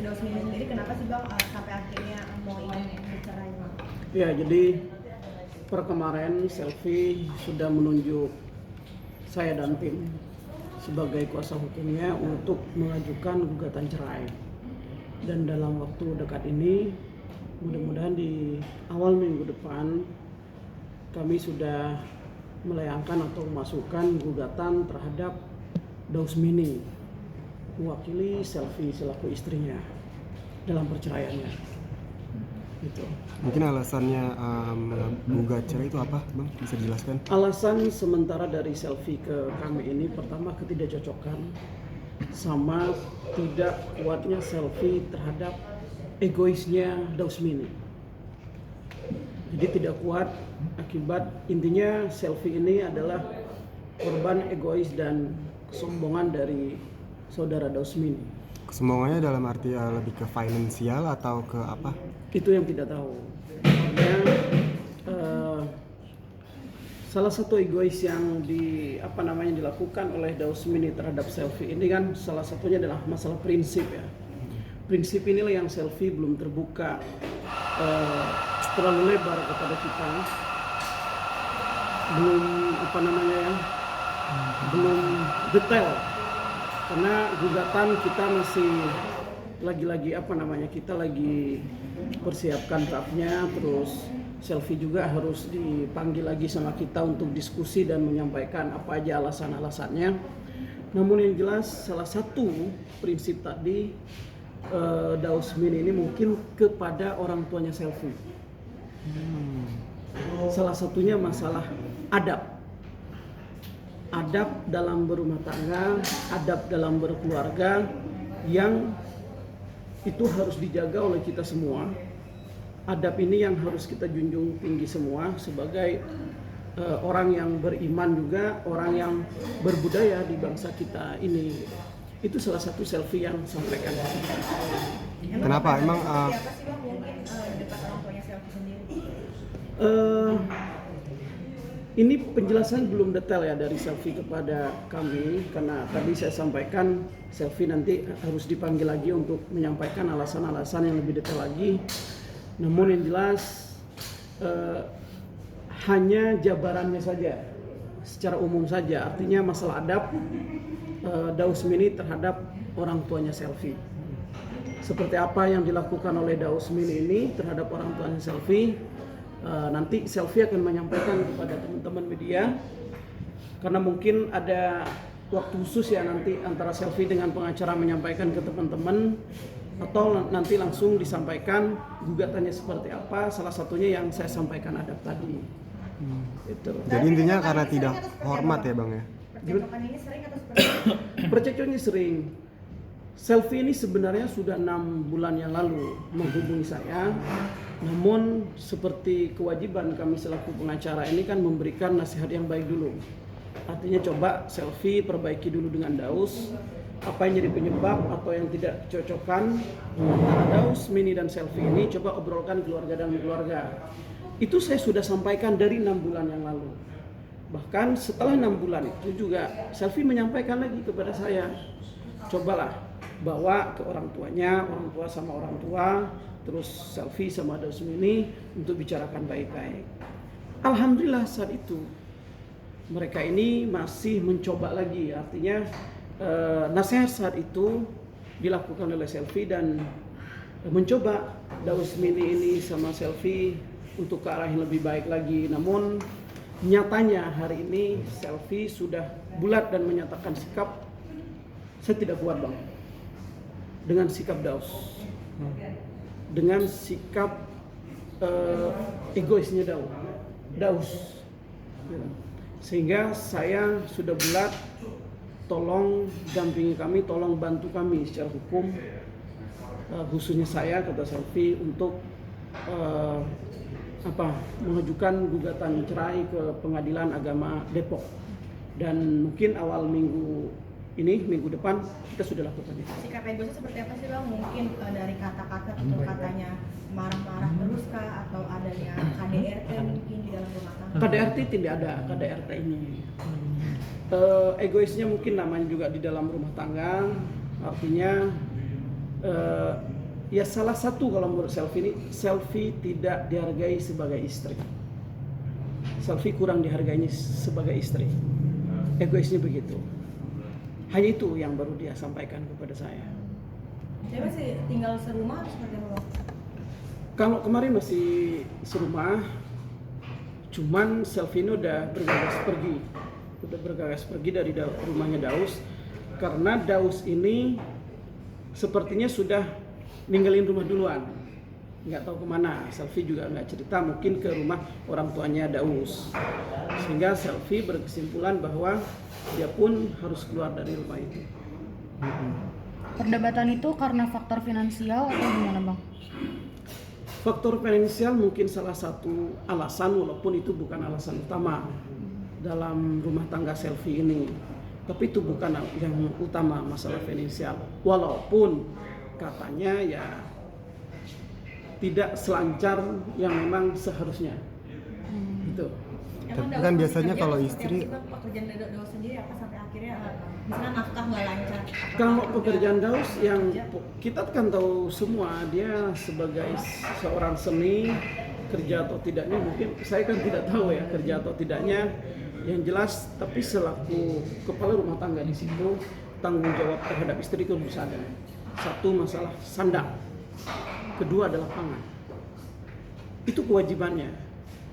si Dausmini sendiri kenapa sih Bang sampai akhirnya mau ingin bercerai Bang? Ya, jadi per kemarin Selfie sudah menunjuk saya dan tim sebagai kuasa hukumnya untuk mengajukan gugatan cerai. Dan dalam waktu dekat ini, mudah-mudahan di awal minggu depan, kami sudah melayangkan atau memasukkan gugatan terhadap Dausmini mewakili Selfie selaku istrinya dalam perceraiannya. Gitu. Mungkin alasannya menggugat cerai itu apa, Bang? Bisa dijelaskan? Alasan sementara dari Selfie ke kami ini pertama ketidakcocokan sama tidak kuatnya Selfie terhadap egoisnya Dausmini. Jadi tidak kuat akibat intinya Selfie ini adalah korban egois dan kesombongan dari saudara Dausmini. Kesombongannya dalam arti lebih ke finansial atau ke apa? Itu yang tidak tahu. Makanya salah satu egois yang dilakukan oleh Dausmini terhadap Selfie ini kan salah satunya adalah masalah prinsip ya. Prinsip inilah yang Selfie belum terbuka terlalu lebar kepada kita. Belum detail. Karena gugatan kita masih kita lagi persiapkan draftnya, terus Selfie juga harus dipanggil lagi sama kita untuk diskusi dan menyampaikan apa aja alasan-alasannya. Namun yang jelas salah satu prinsip tadi Dausmini ini mungkin kepada orang tuanya Selfie. Salah satunya masalah adab dalam berumah tangga, adab dalam berkeluarga yang itu harus dijaga oleh kita semua. Adab ini yang harus kita junjung tinggi semua sebagai orang yang beriman juga, orang yang berbudaya di bangsa kita ini. Itu salah satu Selfie yang sampaikan. Kenapa? Emang Siapa sih Bang mungkin dekat orang tuanya Selfie sendiri? Ini penjelasan belum detail ya dari Selfie kepada kami karena tadi saya sampaikan Selfie nanti harus dipanggil lagi untuk menyampaikan alasan-alasan yang lebih detail lagi. Namun yang jelas hanya jabarannya saja, secara umum saja. Artinya masalah adab Dausmini terhadap orang tuanya Selfie. Seperti apa yang dilakukan oleh Dausmini ini terhadap orang tuanya Selfie. Nanti Selfie akan menyampaikan kepada teman-teman media karena mungkin ada waktu khusus ya nanti antara Selfie dengan pengacara menyampaikan ke teman-teman atau nanti langsung disampaikan gugatannya seperti apa, salah satunya yang saya sampaikan adab tadi. Itu. Jadi intinya karena tidak hormat ya Bang ya? Percakapan ini sering atau seperti apa? Percekcokannya sering. Selfie ini sebenarnya sudah 6 bulan yang lalu menghubungi saya. Namun seperti kewajiban kami selaku pengacara ini kan memberikan nasihat yang baik dulu. Artinya coba Selfie perbaiki dulu dengan Daus apa yang jadi penyebab atau yang tidak cocokkan antara Dausmini dan Selfie ini coba obrolkan keluarga dan keluarga. Itu saya sudah sampaikan dari 6 bulan yang lalu. Bahkan setelah 6 bulan itu juga Selfie menyampaikan lagi kepada saya, cobalah bawa ke orang tuanya, orang tua sama orang tua, terus Selfie sama Dausmini untuk bicarakan baik-baik. Alhamdulillah saat itu mereka ini masih mencoba lagi, artinya nasihat saat itu dilakukan oleh Selfie dan mencoba Dausmini ini sama Selfie untuk ke arah yang lebih baik lagi. Namun nyatanya hari ini Selfie sudah bulat dan menyatakan sikap, saya tidak kuat Bang dengan sikap Daus, dengan sikap egoisnya Daus. Sehingga saya sudah bulat, tolong dampingi kami, tolong bantu kami secara hukum, khususnya saya kata Selfie untuk mengajukan gugatan cerai ke Pengadilan Agama Depok. Dan mungkin awal minggu depan kita sudah lakukan itu. Sikap egoisnya seperti apa sih Bang? Mungkin dari kata-kata atau katanya marah-marah terus kah? Atau adanya KDRT mungkin di dalam rumah tangga? KDRT tidak ada, KDRT ini. Egoisnya mungkin namanya juga di dalam rumah tangga, artinya eh, ya salah satu kalau menurut Selfie tidak dihargai sebagai istri. Selfie kurang dihargainya sebagai istri. Egoisnya begitu. Hanya itu yang baru dia sampaikan kepada saya. Dia masih tinggal serumah atau seperti apa? Kalau kemarin masih serumah, cuman Selfie ini udah bergegas pergi dari rumahnya Daus, karena Daus ini sepertinya sudah ninggalin rumah duluan, nggak tahu kemana. Selfie juga nggak cerita, mungkin ke rumah orang tuanya Daus, sehingga Selfie berkesimpulan bahwa dia pun harus keluar dari rumah itu. Perdebatan itu karena faktor finansial atau gimana Bang? Faktor finansial mungkin salah satu alasan, walaupun itu bukan alasan utama dalam rumah tangga Selfie ini. Tapi itu bukan yang utama, masalah finansial. Walaupun katanya ya tidak selancar yang memang seharusnya. Gitu. Tapi kan biasanya kalau istri pekerjaan Daus sendiri apa sampai akhirnya misalnya nafkah nggak lancar? Kalau pekerjaan Daus yang kita kan tahu semua, dia sebagai seorang seni, kerja atau tidaknya mungkin saya kan tidak tahu ya kerja atau tidaknya, yang jelas tapi selaku kepala rumah tangga di situ tanggung jawab terhadap istri itu harus ada. Satu, masalah sandang, kedua adalah pangan, itu kewajibannya.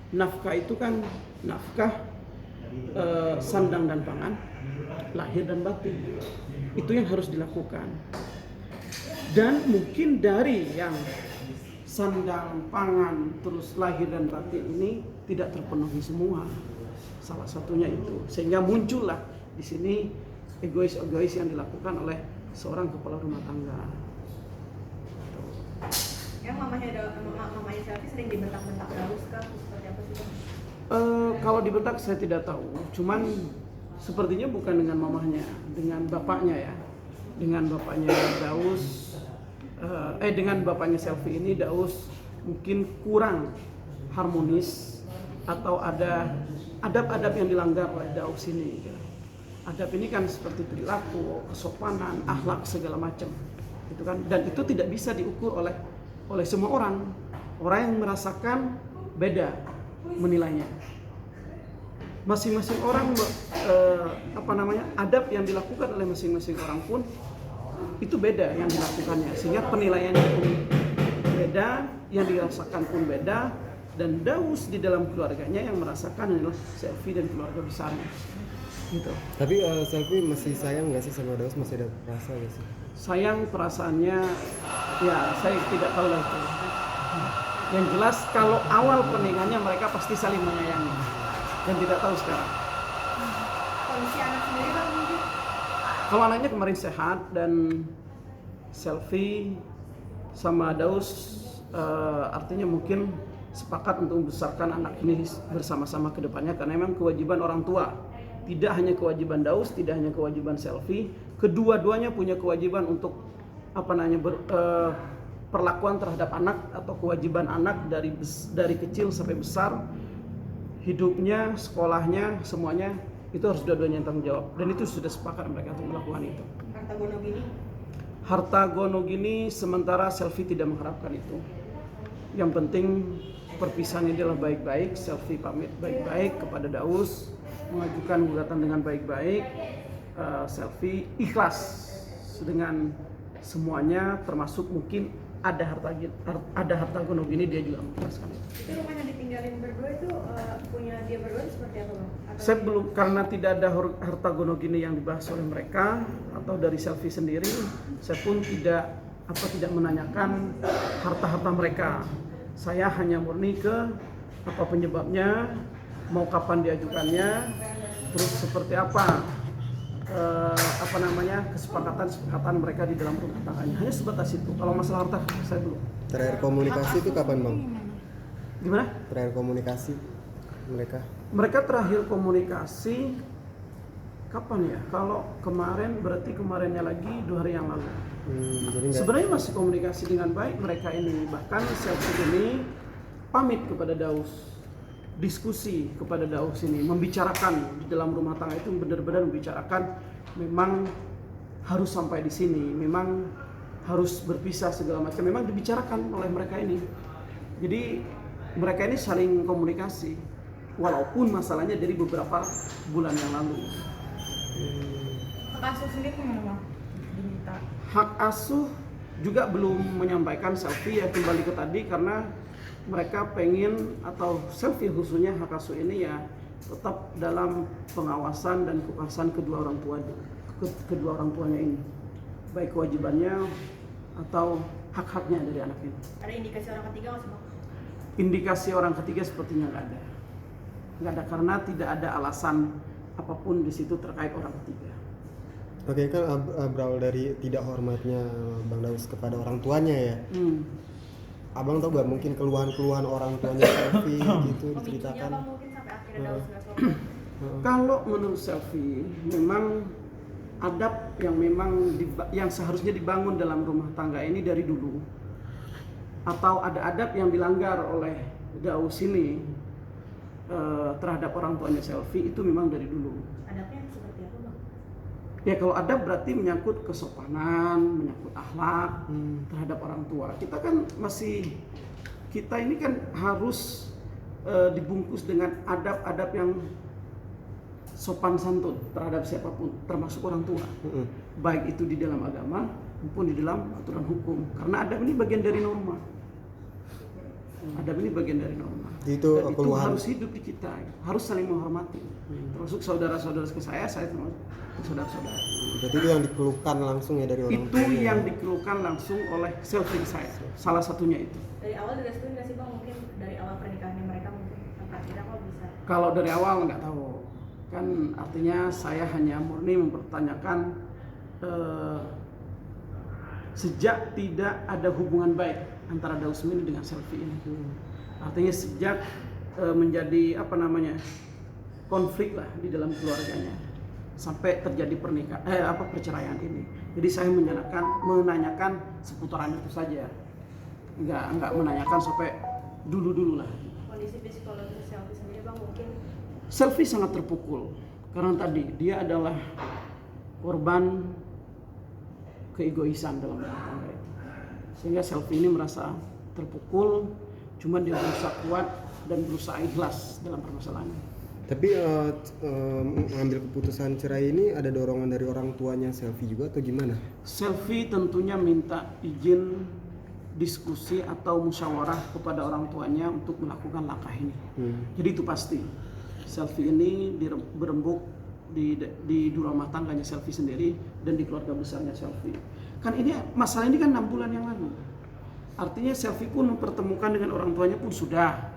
Nafkah itu kan nafkah, sandang dan pangan, lahir dan batin, itu yang harus dilakukan. Dan mungkin dari yang sandang, pangan, terus lahir dan batin ini tidak terpenuhi semua, salah satunya itu, sehingga muncullah di sini egois yang dilakukan oleh seorang kepala rumah tangga. Yang mamanya Selfie sering dibentak-bentak Daus kah? Seperti apa sih Bang? Kalau dibentak saya tidak tahu, cuman sepertinya bukan dengan mamahnya, dengan bapaknya ya, dengan bapaknya Daus, dengan bapaknya Selfie ini Daus mungkin kurang harmonis atau ada adab-adab yang dilanggar oleh Daus ini. Adab ini kan seperti perilaku, kesopanan, akhlak segala macam, gitu kan? Dan itu tidak bisa diukur oleh semua orang. Orang yang merasakan beda menilainya. Masing-masing orang adab yang dilakukan oleh masing-masing orang pun itu beda yang dilakukannya, sehingga penilaiannya pun beda, yang dirasakan pun beda. Dan Daus di dalam keluarganya yang merasakan adalah Selfie dan keluarga besarnya, gitu. Tapi Selfie masih sayang nggak sih sama Daus? Masih ada rasa nggak sih? Sayang perasaannya, ya saya tidak tahu lah itu. Yang jelas kalau awal pernikahannya mereka pasti saling menyayangi, dan tidak tahu sekarang. Kondisi anak sendiri Bang mungkin? Kalau anaknya kemarin sehat, dan Selfie sama Daus artinya mungkin sepakat untuk membesarkan anak ini bersama-sama ke depannya, karena memang kewajiban orang tua. Tidak hanya kewajiban Daus, tidak hanya kewajiban Selfie, kedua-duanya punya kewajiban untuk perlakuan terhadap anak, atau kewajiban anak dari kecil sampai besar, hidupnya, sekolahnya, semuanya itu harus dua-duanya yang tanggung jawab. Dan itu sudah sepakat mereka untuk melakukan itu. Harta gono gini? Harta gono gini sementara Selfie tidak mengharapkan itu. Yang penting perpisahannya adalah baik-baik. Selfie pamit baik-baik kepada Daus, mengajukan gugatan dengan baik-baik. Selfie ikhlas dengan semuanya, termasuk mungkin ada harta gono gini, dia juga mengikhlaskan itu. Itu rumah yang ditinggalin berdua itu punya dia berdua seperti apa Bang? Saya belum, karena tidak ada harta gono gini yang dibahas oleh mereka atau dari Selfie sendiri, saya pun tidak menanyakan harta-harta mereka. Saya hanya murni ke apa penyebabnya, mau kapan diajukannya, terus seperti apa kesepakatan mereka di dalam rumah tangganya. Hanya sebatas itu. Kalau masalah harta saya belum. Terakhir komunikasi itu kapan Bang? Gimana? Terakhir komunikasi mereka? Mereka terakhir komunikasi kapan ya? Kalau kemarin berarti kemarinnya lagi 2 hari yang lalu. Jadi Sebenarnya masih komunikasi dengan baik mereka ini. Bahkan Selfie ini pamit kepada Daus, diskusi kepada Daus ini, membicarakan di dalam rumah tangga itu, benar-benar membicarakan memang harus sampai di sini, memang harus berpisah segala macam. Memang dibicarakan oleh mereka ini. Jadi mereka ini saling komunikasi, walaupun masalahnya dari beberapa bulan yang lalu. Hak asuh sendiri gimana bang? Diminta. Hak asuh juga belum menyampaikan selfie ya, kembali ke tadi, karena mereka pengen, atau selfie khususnya hak asuh ini ya tetap dalam pengawasan dan kekuasaan kedua orang tuanya ini, baik kewajibannya atau hak-haknya dari anak ini. Ada indikasi orang ketiga nggak sih bang? Indikasi orang ketiga sepertinya nggak ada karena tidak ada alasan apapun di situ terkait orang ketiga. Oke, kan berawal dari tidak hormatnya Bang Daus kepada orang tuanya ya. Abang tahu gak mungkin keluhan-keluhan orang tuanya selfie gitu Pemicunya diceritakan? bang mungkin sampai akhirnya Daus nggak sopan. Kalau menurut selfie, memang adab yang seharusnya dibangun dalam rumah tangga ini dari dulu, atau ada adab yang dilanggar oleh Daus ini terhadap orang tuanya selfie, itu memang dari dulu. Adabnya seperti apa bang? Ya kalau adab berarti menyangkut kesopanan, menyangkut akhlak terhadap orang tua. Kita ini kan harus dibungkus dengan adab-adab yang sopan santun terhadap siapapun, termasuk orang tua. Baik itu di dalam agama maupun di dalam aturan hukum. Karena adab ini bagian dari norma. Adab ini bagian dari norma. Itu Dan itu keluhan. harus hidup di kita, harus saling menghormati. Termasuk saudara-saudara ke saya termasuk saudara-saudara. Berarti itu yang dikeluhkan langsung ya dari orang Itu tuanya. yang dikeluhkan langsung oleh selfie saya. Salah satunya itu. Dari awal direstuin nggak sih bang? Mungkin dari awal pernikahannya mereka mungkin sampai akhirnya kok bisa? Kalau dari awal nggak tahu. Kan artinya saya hanya murni mempertanyakan sejak tidak ada hubungan baik antara Daus Mini dengan selfie ini. Artinya sejak menjadi konflik lah di dalam keluarganya sampai terjadi perceraian ini. Jadi saya menanyakan seputaran itu saja, nggak menanyakan sampai dulu lah. Kondisi psikologis selfie sendiri bang mungkin Selfie sangat terpukul karena tadi dia adalah korban keegoisan dalam rumah tangga itu, sehingga selfie ini merasa terpukul. Cuman dia berusaha kuat dan berusaha ikhlas dalam permasalahan ini. Tapi mengambil keputusan cerai ini ada dorongan dari orang tuanya selfie juga atau gimana? Selfie tentunya minta izin, diskusi atau musyawarah kepada orang tuanya untuk melakukan langkah ini. Jadi itu pasti. Selfie ini berembuk di rumah tangganya selfie sendiri dan di keluarga besarnya selfie. Kan ini masalah ini kan 6 bulan yang lalu. Artinya selfie pun mempertemukan dengan orang tuanya pun sudah,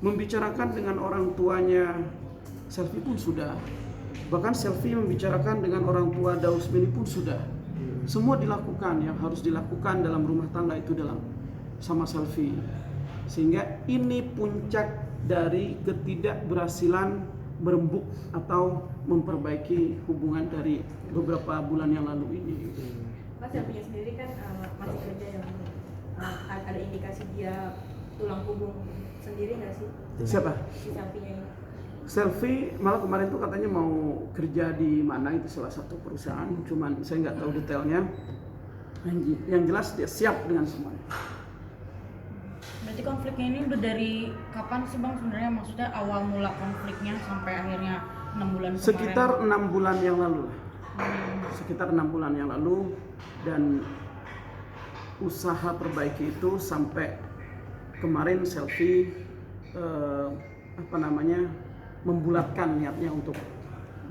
membicarakan dengan orang tuanya selfie pun sudah, bahkan selfie membicarakan dengan orang tua Daus Mini pun sudah. Semua dilakukan yang harus dilakukan dalam rumah tangga itu dalam sama selfie, sehingga ini puncak dari ketidakberhasilan berembuk atau memperbaiki hubungan dari beberapa bulan yang lalu ini. Mas selfie sendiri kan masih kerja ya, ada indikasi dia tulang punggung sendiri nggak sih? Siapa? Si selfie-nya ini. Selfie malah kemarin tuh katanya mau kerja di mana, itu salah satu perusahaan, cuman saya nggak tahu detailnya. Yang jelas dia siap dengan semuanya. Berarti konfliknya ini udah dari kapan sih bang sebenarnya, maksudnya awal mula konfliknya sampai akhirnya 6 bulan kemarin? Sekitar 6 bulan yang lalu. Sekitar 6 bulan yang lalu, dan usaha perbaiki itu sampai kemarin selfie membulatkan niatnya untuk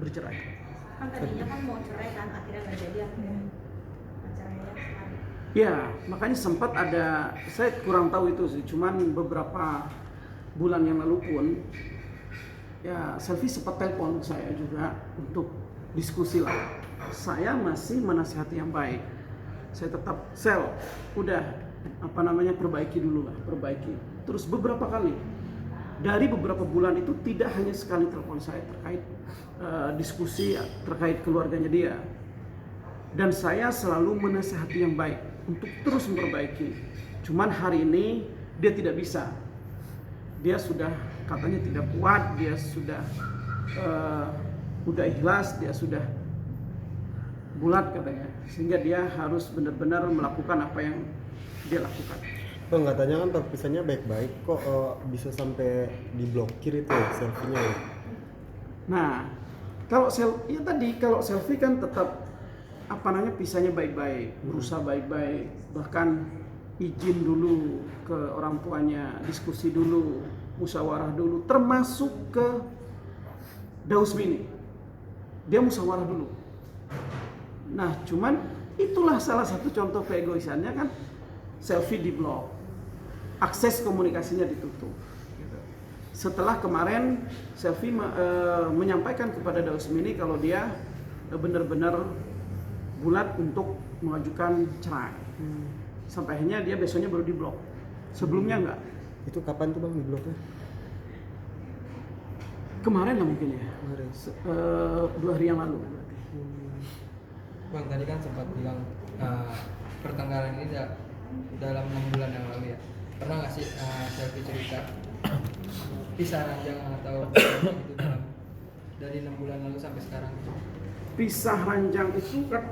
bercerai. Kan tadinya kan mau cerai kan, akhirnya nggak jadi, akhirnya acaranya sekali. Ya, makanya sempat ada, saya kurang tahu itu sih, cuman beberapa bulan yang lalu pun ya selfie sempat telepon saya juga untuk diskusi lah. Saya masih menasihati yang baik. Saya tetap perbaiki dulu lah, perbaiki. Terus beberapa kali, dari beberapa bulan itu tidak hanya sekali telepon saya terkait diskusi terkait keluarganya dia. Dan saya selalu menasihati yang baik untuk terus memperbaiki. Cuman hari ini dia tidak bisa. Dia sudah katanya tidak kuat, dia sudah udah ikhlas, dia sudah bulat katanya, sehingga dia harus benar-benar melakukan apa yang dia lakukan. Bang, katanya kan terpisahnya baik-baik, kok bisa sampai diblokir itu ya selfie-nya ya? Nah, kalau selfie kan tetap apa namanya pisahnya baik-baik, berusaha baik-baik, bahkan izin dulu ke orang tuanya, diskusi dulu, musyawarah dulu, termasuk ke Daus Mini. Dia musyawarah dulu. Nah, cuman itulah salah satu contoh keegoisannya kan, selfie di blok, akses komunikasinya ditutup. Setelah kemarin selfie menyampaikan kepada Daus Mini kalau dia benar-benar bulat untuk mengajukan cerai. Sampai akhirnya dia besoknya baru diblok. Sebelumnya enggak. Itu kapan tuh Bang dibloknya? Kemarin lah mungkin ya. Kemarin. 2 hari yang lalu. Bang, tadi kan sempat bilang pertengkaran ini dalam 6 bulan yang lalu ya. Pernah nggak sih selfie cerita pisah ranjang atau itu dari 6 bulan lalu sampai sekarang? Pisah ranjang itu kan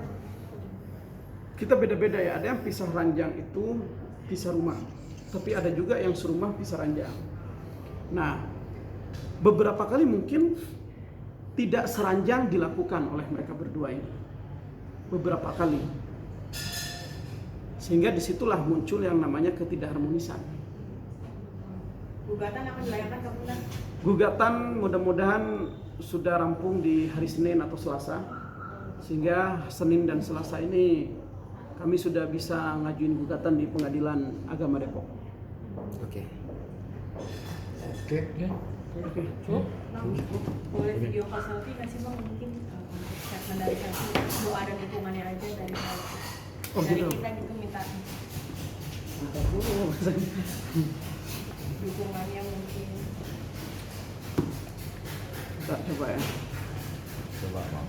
kita beda-beda ya. Ada yang pisah ranjang itu pisah rumah, tapi ada juga yang serumah pisah ranjang. Nah, beberapa kali mungkin tidak seranjang dilakukan oleh mereka berdua ini, beberapa kali, sehingga disitulah muncul yang namanya ketidakharmonisan. Gugatan akan dilayangkan kapan? Gugatan mudah-mudahan sudah rampung di hari Senin atau Selasa, sehingga Senin dan Selasa ini kami sudah bisa ngajuin gugatan di Pengadilan Agama Depok. Oke. Boleh video call selfie nggak sih Bang, mungkin untuk statement dari selfie doa dan dukungannya aja dari gitu. kita gitu minta dukungannya mungkin. Kita coba ya. Coba Bang.